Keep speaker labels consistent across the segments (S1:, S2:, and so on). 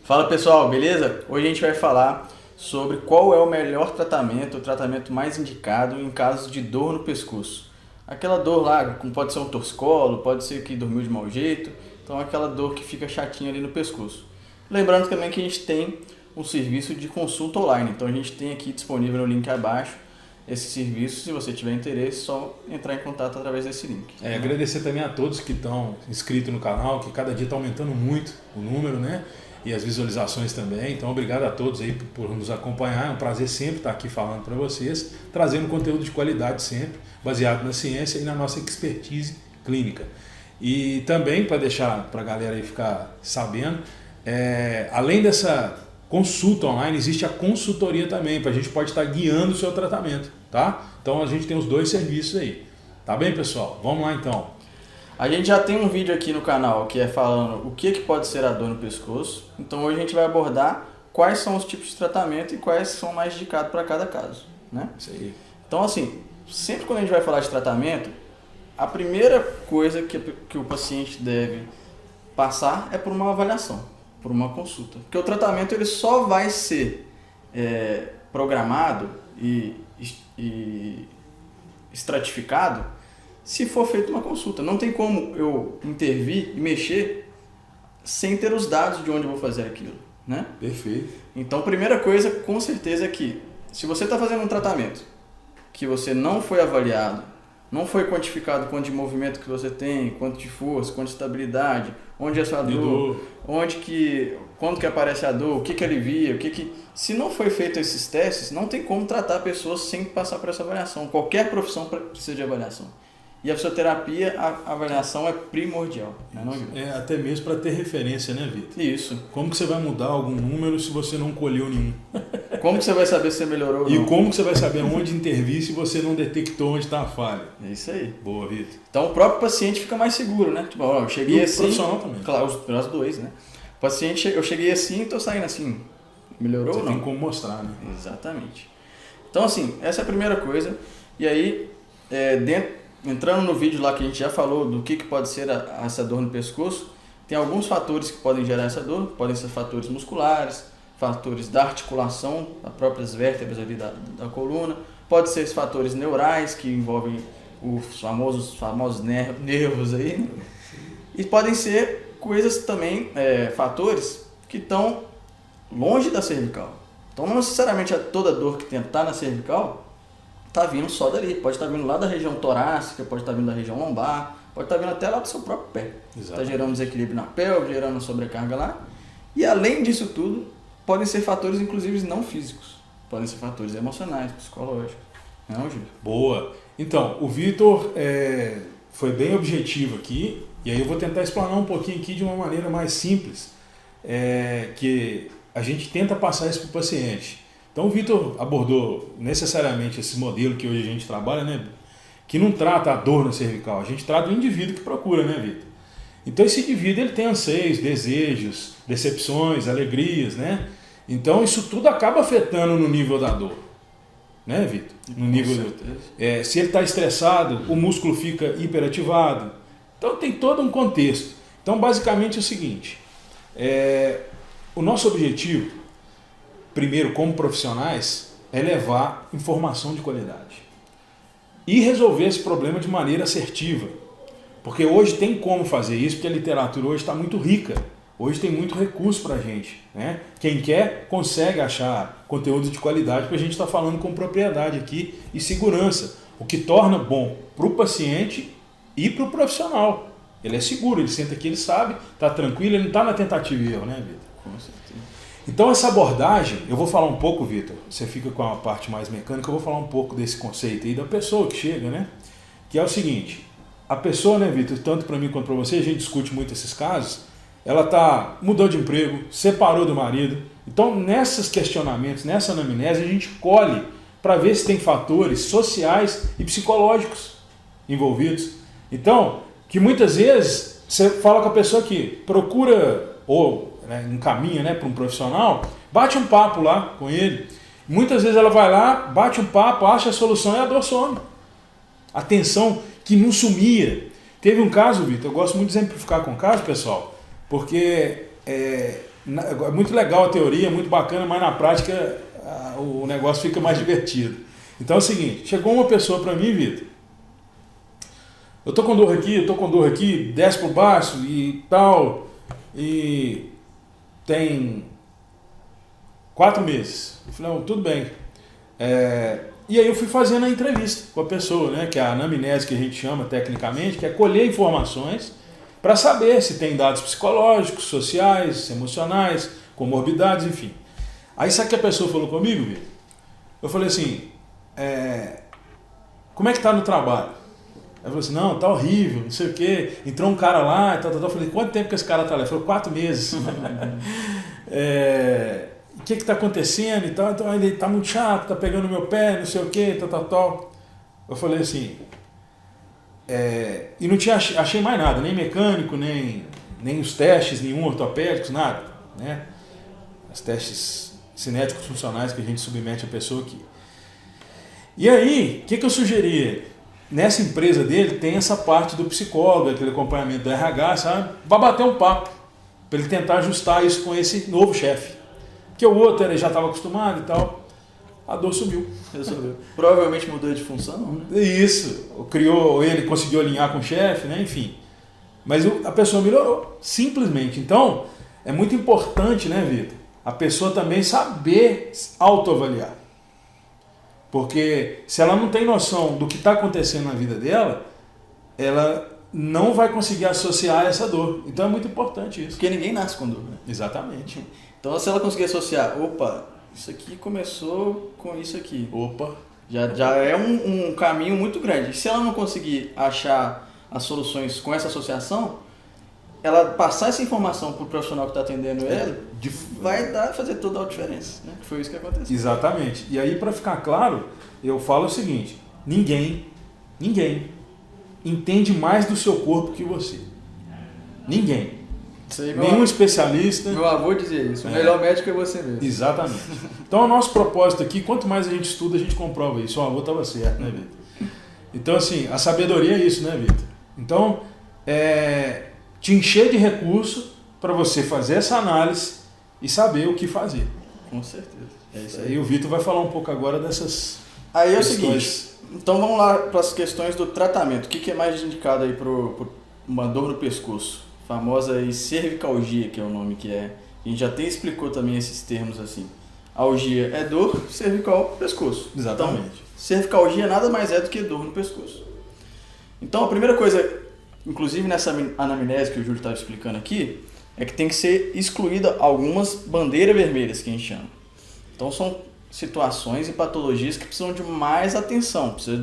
S1: Fala pessoal, beleza? Hoje a gente vai falar sobre qual é o melhor tratamento, o tratamento mais indicado em casos de dor no pescoço. Aquela dor lá, como pode ser um torcicolo, pode ser que dormiu de mau jeito, então aquela dor que fica chatinha ali no pescoço. Lembrando também que a gente tem um serviço de consulta online, então a gente tem aqui disponível no link abaixo esse serviço. Se você tiver interesse, é só entrar em contato através desse link.
S2: Agradecer também a todos que estão inscritos no canal, que cada dia está aumentando muito o número, né? E as visualizações também. Então, obrigado a todos aí por nos acompanhar. É um prazer sempre estar aqui falando para vocês, trazendo conteúdo de qualidade sempre, baseado na ciência e na nossa expertise clínica. E também, para deixar para a galera aí ficar sabendo, além dessa consulta online, existe a consultoria também, para a gente pode estar guiando o seu tratamento, tá? Então, a gente tem os dois serviços aí. Tá bem, pessoal? Vamos lá, então.
S1: A gente já tem um vídeo aqui no canal que é falando o que pode ser a dor no pescoço. Então hoje a gente vai abordar quais são os tipos de tratamento e quais são mais indicados para cada caso, né?
S2: Isso aí.
S1: Então assim, sempre quando a gente vai falar de tratamento, a primeira coisa que o paciente deve passar é por uma avaliação, por uma consulta. Porque o tratamento ele só vai ser programado e estratificado se for feita uma consulta. Não tem como eu intervir e mexer sem ter os dados de onde eu vou fazer aquilo, né?
S2: Perfeito.
S1: Então, primeira coisa, com certeza, é que se você está fazendo um tratamento que você não foi avaliado, não foi quantificado quanto de movimento que você tem, quanto de força, quanto de estabilidade, onde é a sua dor, quando que aparece a dor, o que alivia, Se não foi feito esses testes, não tem como tratar a pessoa sem passar por essa avaliação. Qualquer profissão precisa de avaliação. E a fisioterapia, a avaliação é primordial, né, não,
S2: até mesmo para ter referência, né, Vitor?
S1: Isso.
S2: Como que você vai mudar algum número se você não colheu nenhum?
S1: Como que você vai saber se você melhorou ou não?
S2: E como que você vai saber onde intervir se você não detectou onde está a falha?
S1: É isso aí.
S2: Boa, Vitor.
S1: Então o próprio paciente fica mais seguro, né? Tipo, ó, eu cheguei assim...
S2: o profissional também.
S1: Claro, os dois, né? O paciente, eu cheguei assim e estou saindo assim. Melhorou ou não?
S2: Você tem como mostrar, né?
S1: Exatamente. Então assim, essa é a primeira coisa. E aí, entrando no vídeo lá que a gente já falou do que pode ser essa dor no pescoço, tem alguns fatores que podem gerar essa dor. Podem ser fatores musculares, fatores da articulação, das próprias vértebras ali da coluna. Pode ser fatores neurais, que envolvem os famosos nervos aí, né? E podem ser coisas também, fatores que estão longe da cervical. Então não necessariamente toda dor que está na cervical está vindo só dali, pode estar vindo lá da região torácica, pode estar vindo da região lombar, pode estar vindo até lá do seu próprio pé. Está gerando desequilíbrio na pelve, gerando sobrecarga lá. E além disso tudo, podem ser fatores inclusive não físicos, podem ser fatores emocionais, psicológicos. Não, Júlio?
S2: Boa. Então, o Vitor foi bem objetivo aqui, e aí eu vou tentar explanar um pouquinho aqui de uma maneira mais simples, que a gente tenta passar isso para o paciente. Então o Vitor abordou necessariamente esse modelo que hoje a gente trabalha, né? Que não trata a dor na cervical, a gente trata o indivíduo que procura, né, Vitor? Então esse indivíduo ele tem anseios, desejos, decepções, alegrias, né? Então isso tudo acaba afetando no nível da dor, né, Vitor? No nível se ele está estressado, o músculo fica hiperativado. Então tem todo um contexto. Então basicamente é o seguinte, o nosso objetivo primeiro, como profissionais, é levar informação de qualidade e resolver esse problema de maneira assertiva, porque hoje tem como fazer isso, porque a literatura hoje está muito rica, hoje tem muito recurso para a gente, né? Quem quer consegue achar conteúdo de qualidade, porque a gente está falando com propriedade aqui e segurança, o que torna bom para o paciente e para o profissional. Ele é seguro, ele senta aqui, ele sabe, está tranquilo, ele não está na tentativa e erro, né, Vitor?
S1: Com certeza.
S2: Então essa abordagem, eu vou falar um pouco, Vitor, você fica com a parte mais mecânica, eu vou falar um pouco desse conceito aí da pessoa que chega, né? Que é o seguinte, a pessoa, né, Vitor, tanto para mim quanto para você, a gente discute muito esses casos, ela mudou de emprego, separou do marido, então nesses questionamentos, nessa anamnese, a gente colhe para ver se tem fatores sociais e psicológicos envolvidos. Então, que muitas vezes você fala com a pessoa que procura encaminha, né, para um profissional, bate um papo lá com ele. Muitas vezes ela vai lá, bate um papo, acha a solução e a dor some. A tensão que não sumia. Teve um caso, Vitor, eu gosto muito de exemplificar com o caso, pessoal, porque É muito legal a teoria, muito bacana, mas na prática o negócio fica mais divertido. Então é o seguinte, chegou uma pessoa para mim, Vitor, eu tô com dor aqui, desce por baixo e tal, e tem 4 meses. Eu falei, não, tudo bem. E aí eu fui fazendo a entrevista com a pessoa, né, que é a anamnese que a gente chama tecnicamente, que é colher informações para saber se tem dados psicológicos, sociais, emocionais, comorbidades, enfim. Aí sabe o que a pessoa falou comigo, Vitor? Eu falei assim, como é que tá no trabalho? Ela falou assim, não, tá horrível, não sei o quê. Entrou um cara lá e tal. Eu falei, quanto tempo que esse cara tá lá? Ele falou, 4 meses. O que está acontecendo e tal? Então ele tá muito chato, tá pegando meu pé, não sei o quê, tal. Eu falei assim, e não tinha, achei mais nada, nem mecânico, nem os testes, nenhum ortopédicos, nada, né? Os testes cinéticos funcionais que a gente submete a pessoa aqui. E aí, o que eu sugeri? Nessa empresa dele tem essa parte do psicólogo, aquele acompanhamento do RH, sabe? Vai bater um papo, para ele tentar ajustar isso com esse novo chefe. Porque o outro ele já estava acostumado e tal. A dor sumiu.
S1: Resolveu. Provavelmente mudou de função, né?
S2: Isso. Ele conseguiu alinhar com o chefe, né? Enfim. Mas a pessoa melhorou, simplesmente. Então, é muito importante, né, Vitor? A pessoa também saber autoavaliar. Porque se ela não tem noção do que está acontecendo na vida dela, ela não vai conseguir associar essa dor. Então é muito importante isso.
S1: Porque ninguém nasce com dor, né?
S2: Exatamente.
S1: Então se ela conseguir associar, opa, isso aqui começou com isso aqui.
S2: Opa.
S1: Já é um caminho muito grande. Se ela não conseguir achar as soluções com essa associação, ela passar essa informação para o profissional que está atendendo ela, vai fazer toda a diferença, né? Que foi isso que aconteceu.
S2: Exatamente. E aí, para ficar claro, eu falo o seguinte, ninguém entende mais do seu corpo que você. Ninguém. Nenhum especialista.
S1: Meu avô dizia isso, o melhor médico é você mesmo.
S2: Exatamente. Então o nosso propósito aqui, quanto mais a gente estuda, a gente comprova isso. O avô estava certo, né, Vitor? Então assim, a sabedoria é isso, né, Vitor? Então, te encher de recurso para você fazer essa análise e saber o que fazer.
S1: Com certeza.
S2: É isso aí. E o Vitor vai falar um pouco agora dessas
S1: aí é
S2: questões.
S1: O seguinte, então vamos lá para as questões do tratamento. O que é mais indicado aí para uma dor no pescoço? Famosa aí cervicalgia, que é o nome que é. A gente já até explicou também esses termos assim. Algia é dor, cervical, pescoço.
S2: Exatamente.
S1: Então, cervicalgia nada mais é do que dor no pescoço. Então a primeira coisa, inclusive nessa anamnese que o Júlio estava explicando aqui, é que tem que ser excluída algumas bandeiras vermelhas, que a gente chama. Então são situações e patologias que precisam de mais atenção, precisa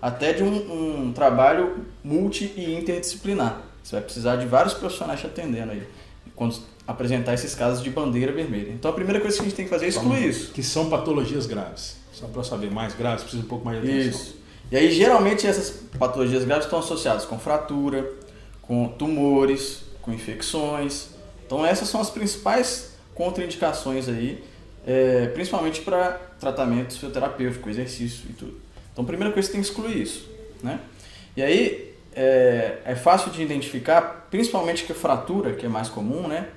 S1: até de um trabalho multi e interdisciplinar. Você vai precisar de vários profissionais te atendendo aí, quando apresentar esses casos de bandeira vermelha. Então a primeira coisa que a gente tem que fazer é excluir isso.
S2: Que são patologias graves. Só para saber, mais graves, precisa um pouco mais de atenção.
S1: Isso. E aí geralmente essas patologias graves estão associadas com fratura, com tumores, com infecções. Então essas são as principais contraindicações aí, principalmente para tratamento fisioterapêutico, exercício e tudo. Então a primeira coisa que você tem que excluir isso, né? E aí é fácil de identificar, principalmente que a fratura, que é mais comum, né?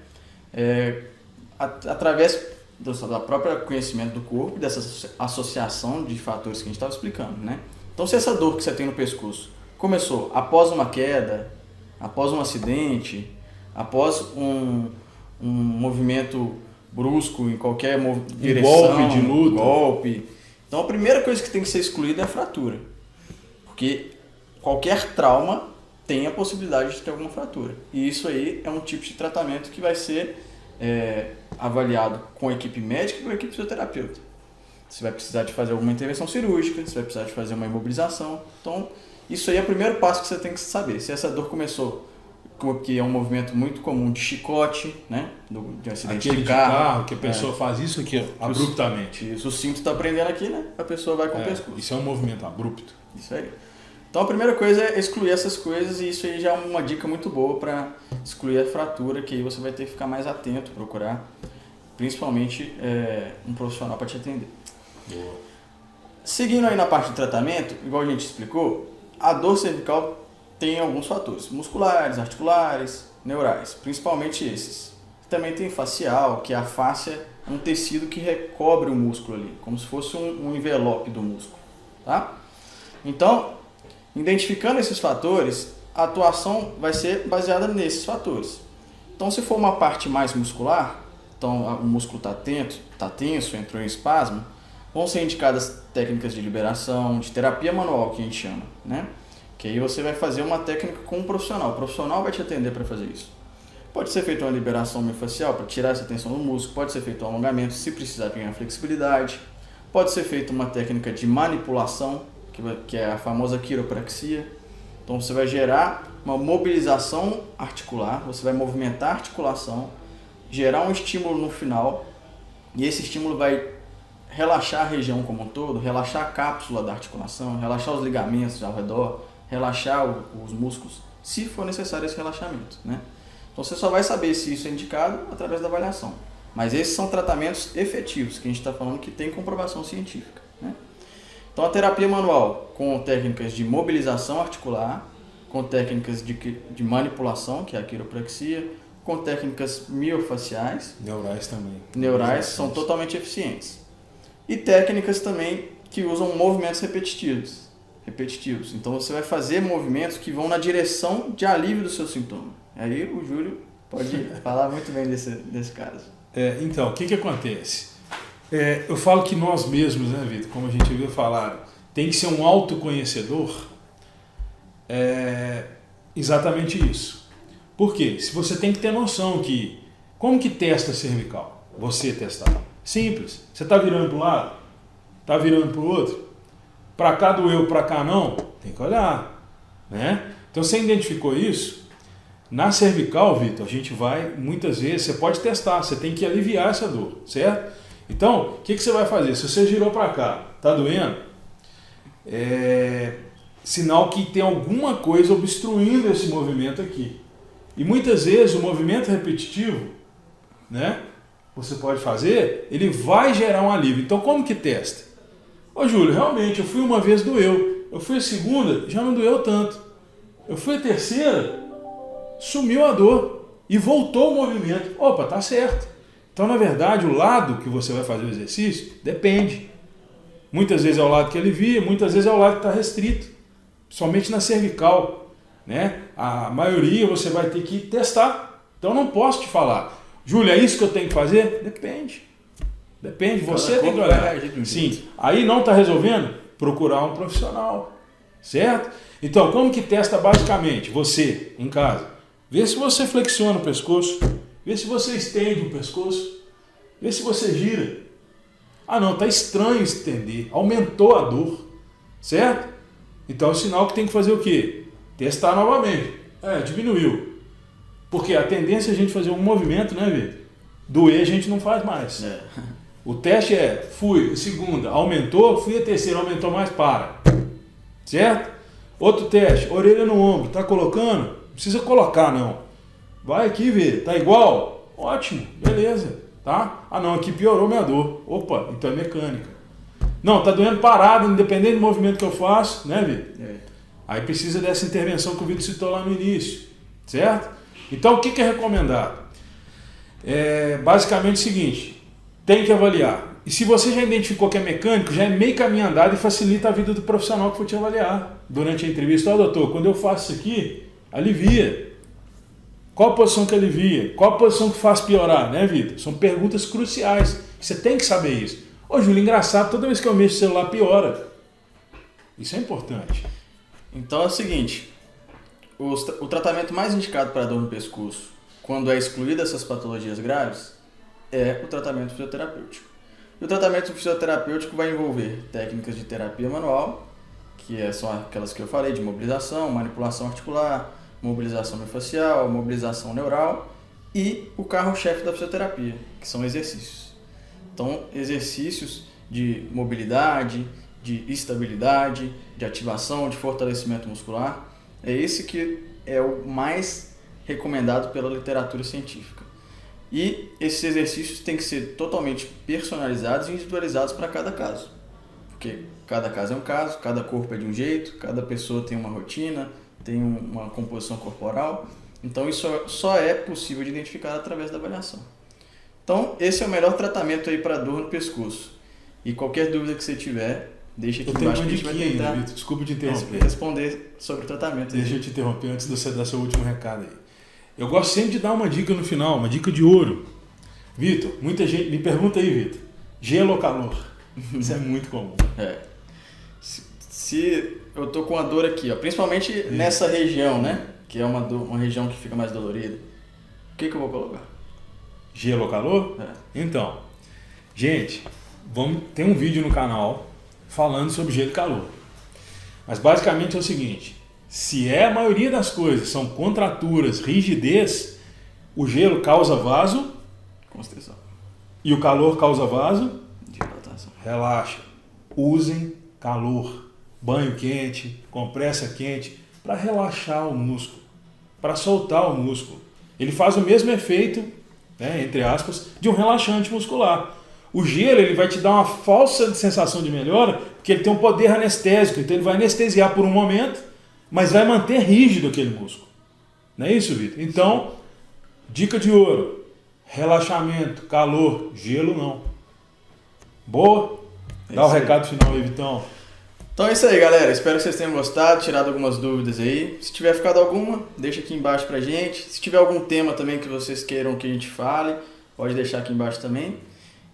S1: Através do próprio conhecimento do corpo, dessa associação de fatores que a gente estava explicando, né? Então se essa dor que você tem no pescoço começou após uma queda, após um acidente, após um movimento brusco em qualquer direção,
S2: golpe de luta,
S1: golpe. Então a primeira coisa que tem que ser excluída é a fratura, porque qualquer trauma tem a possibilidade de ter alguma fratura. E isso aí é um tipo de tratamento que vai ser avaliado com a equipe médica e com a equipe fisioterapeuta. Você vai precisar de fazer alguma intervenção cirúrgica, você vai precisar de fazer uma imobilização. Então isso aí é o primeiro passo que você tem que saber. Se essa dor começou, que é um movimento muito comum de chicote, né? De um acidente de carro,
S2: que a pessoa faz isso aqui abruptamente.
S1: Isso, o cinto está prendendo aqui, né? A pessoa vai com o pescoço.
S2: Isso é um movimento abrupto.
S1: Isso aí. Então a primeira coisa é excluir essas coisas, e isso aí já é uma dica muito boa para excluir a fratura, que aí você vai ter que ficar mais atento, procurar principalmente um profissional para te atender.
S2: Boa.
S1: Seguindo aí na parte de tratamento, igual a gente explicou, a dor cervical tem alguns fatores musculares, articulares, neurais, principalmente esses. Também tem facial, que a fáscia é um tecido que recobre o músculo ali, como se fosse um envelope do músculo, tá? Então, identificando esses fatores, a atuação vai ser baseada nesses fatores. Então, se for uma parte mais muscular, então o músculo está tenso, entrou em espasmo, vão ser indicadas técnicas de liberação, de terapia manual, que a gente chama, né? Que aí você vai fazer uma técnica com um profissional. O profissional vai te atender para fazer isso. Pode ser feita uma liberação miofascial para tirar essa tensão do músculo, pode ser feito um alongamento se precisar ganhar flexibilidade, pode ser feita uma técnica de manipulação, que é a famosa quiropraxia. Então você vai gerar uma mobilização articular, você vai movimentar a articulação, gerar um estímulo no final, e esse estímulo vai relaxar a região como um todo, relaxar a cápsula da articulação, relaxar os ligamentos ao redor, relaxar os músculos, se for necessário esse relaxamento, né? Então você só vai saber se isso é indicado através da avaliação. Mas esses são tratamentos efetivos, que a gente está falando que tem comprovação científica, né? Então a terapia manual, com técnicas de mobilização articular, com técnicas de manipulação, que é a quiropraxia, com técnicas miofaciais, neurais são totalmente eficientes. E técnicas também que usam movimentos repetitivos. Então você vai fazer movimentos que vão na direção de alívio do seu sintoma. Aí o Júlio pode falar muito bem desse caso.
S2: Então, o que acontece? Eu falo que nós mesmos, né, Vitor, como a gente viu falar, tem que ser um autoconhecedor. Exatamente isso. Por quê? Se você tem que ter noção que... Como que testa cervical? Você testar. Simples. Você está virando para um lado? Está virando para o outro? Para cá doeu, para cá não? Tem que olhar, né? Então você identificou isso? Na cervical, Vitor, a gente vai, muitas vezes, você pode testar, você tem que aliviar essa dor, certo? Então, o que você vai fazer? Se você girou para cá, está doendo? Sinal que tem alguma coisa obstruindo esse movimento aqui. E muitas vezes o movimento repetitivo, né, você pode fazer, ele vai gerar um alívio. Então como que testa? Ô Júlio, realmente, eu fui uma vez, doeu. Eu fui a segunda, já não doeu tanto. Eu fui a terceira, sumiu a dor e voltou o movimento. Opa, tá certo. Então, na verdade, o lado que você vai fazer o exercício depende. Muitas vezes é o lado que alivia, muitas vezes é o lado que está restrito. Somente na cervical, né? A maioria você vai ter que testar. Então, não posso te falar, Júlio, é isso que eu tenho que fazer? Depende. Depende, você tem que olhar. Sim. Aí não está resolvendo? Procurar um profissional. Certo? Então, como que testa basicamente? Você, em casa. Vê se você flexiona o pescoço. Vê se você estende o pescoço. Vê se você gira. Ah não, está estranho estender. Aumentou a dor. Certo? Então é um sinal que tem que fazer o quê? Testar novamente. Diminuiu. Porque a tendência é a gente fazer um movimento, né, Vitor? Doer a gente não faz mais. O teste fui, segunda, aumentou, fui a terceira, aumentou mais, para. Certo? Outro teste, orelha no ombro, tá colocando? Não precisa colocar, não. Vai aqui ver, tá igual? Ótimo, beleza, tá? Ah não, aqui piorou minha dor. Opa, então é mecânica. Não, tá doendo parado, independente do movimento que eu faço, né, Vitor? Aí precisa dessa intervenção que o Vitor citou lá no início, certo? Então o que é recomendado? Basicamente o seguinte, tem que avaliar. E se você já identificou que é mecânico, já é meio caminho andado e facilita a vida do profissional que for te avaliar. Durante a entrevista, doutor, quando eu faço isso aqui, alivia. Qual a posição que alivia? Qual a posição que faz piorar, né, Vitor? São perguntas cruciais. Você tem que saber isso. Ô, Júlio, engraçado, toda vez que eu mexo o celular, piora. Isso é importante.
S1: Então é o seguinte, o tratamento mais indicado para dor no pescoço, quando é excluída essas patologias graves, é o tratamento fisioterapêutico. E o tratamento fisioterapêutico vai envolver técnicas de terapia manual, que são aquelas que eu falei, de mobilização, manipulação articular, mobilização miofascial, mobilização neural e o carro-chefe da fisioterapia, que são exercícios. Então, exercícios de mobilidade, de estabilidade, de ativação, de fortalecimento muscular, é esse que é o mais recomendado pela literatura científica. E esses exercícios têm que ser totalmente personalizados e individualizados para cada caso. Porque cada caso é um caso, cada corpo é de um jeito, cada pessoa tem uma rotina, tem uma composição corporal. Então isso só é possível de identificar através da avaliação. Então esse é o melhor tratamento aí para dor no pescoço. E qualquer dúvida que você tiver, deixa aqui embaixo que a gente vai tentar
S2: Vitor, desculpa te interromper.
S1: responder sobre o tratamento.
S2: Deixa eu te interromper antes de você dar seu último recado aí. Eu gosto sempre de dar uma dica no final, uma dica de ouro. Vitor, muita gente me pergunta aí, Vitor, gelo ou calor? Isso é muito comum.
S1: Se eu tô com a dor aqui, ó, principalmente nessa região, né? Que é uma região que fica mais dolorida. O que eu vou colocar?
S2: Gelo ou calor? Então, gente, tem um vídeo no canal falando sobre gelo e calor. Mas basicamente é o seguinte, se a maioria das coisas são contraturas, rigidez, o gelo causa vaso,
S1: constrição,
S2: e o calor causa vaso,
S1: dilatação.
S2: Relaxa. Usem calor, banho quente, compressa quente, para relaxar o músculo, para soltar o músculo. Ele faz o mesmo efeito, né, entre aspas, de um relaxante muscular. O gelo ele vai te dar uma falsa sensação de melhora, porque ele tem um poder anestésico, então ele vai anestesiar por um momento, mas vai manter rígido aquele músculo. Não é isso, Vitor? Então, dica de ouro, relaxamento, calor, gelo não. Boa? Dá o recado final aí, Vitão.
S1: Então é isso aí, galera. Espero que vocês tenham gostado, tirado algumas dúvidas aí. Se tiver ficado alguma, deixa aqui embaixo pra gente. Se tiver algum tema também que vocês queiram que a gente fale, pode deixar aqui embaixo também.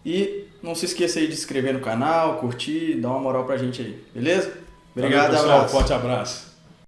S1: E não se esqueça aí de se inscrever no canal, curtir, dar uma moral pra gente aí, beleza? Obrigado,
S2: pessoal.
S1: abraço.
S2: Forte abraço.